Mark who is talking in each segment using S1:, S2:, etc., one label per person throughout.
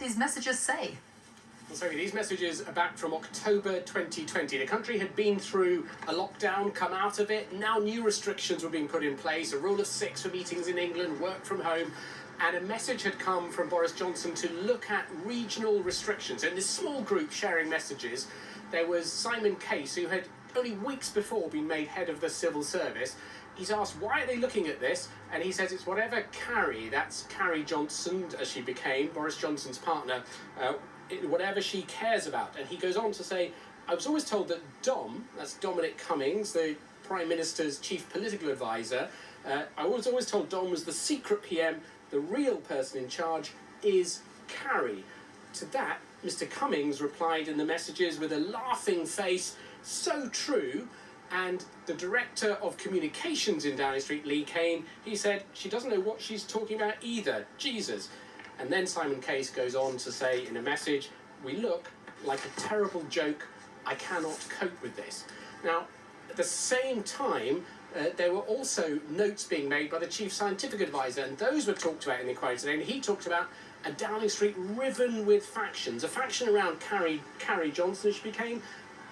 S1: these messages say?
S2: So these messages are back from October 2020. The country had been through a lockdown, come out of it. Now new restrictions were being put in place, a rule of 6 for meetings in England, work from home. And a message had come from Borris Johnson to look at regional restrictions. In this small group sharing messages, there was Simon Case, who had only weeks before been made head of the civil service. He's asked, why are they looking at this? And he says it's whatever Carrie, that's Carrie Johnson, as she became, Borris Johnson's partner, whatever she cares about. And he goes on to say, I was always told that Dom, that's Dominic Cummings, the Prime Minister's chief political advisor, I was always told Dom was the secret PM, the real person in charge is Carrie. To that, Mr. Cummings replied in the messages with a laughing face, so true. And the director of communications in Downing Street, Lee Kane, he said, she doesn't know what she's talking about either, Jesus. And then Simon Case goes on to say in a message, we look like a terrible joke, I cannot cope with this. Now, at the same time, there were also notes being made by the chief scientific advisor, and those were talked about in the inquiry today, and he talked about a Downing Street riven with factions, a faction around Carrie Johnson, as she became,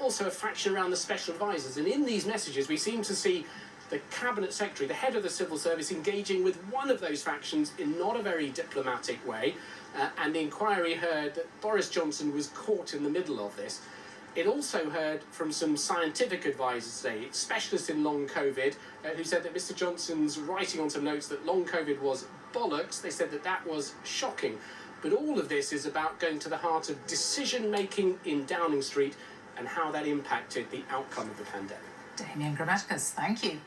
S2: also a faction around the special advisors. And in these messages, we seem to see the Cabinet Secretary, the head of the Civil Service, engaging with one of those factions in not a very diplomatic way. And the inquiry heard that Borris Johnson was caught in the middle of this. It also heard from some scientific advisors today, specialists in long COVID, who said that Mr. Johnson's writing on some notes that long COVID was bollocks. They said that that was shocking. But all of this is about going to the heart of decision-making in Downing Street and how that impacted the outcome of the pandemic.
S1: Damien Grammaticus, thank you.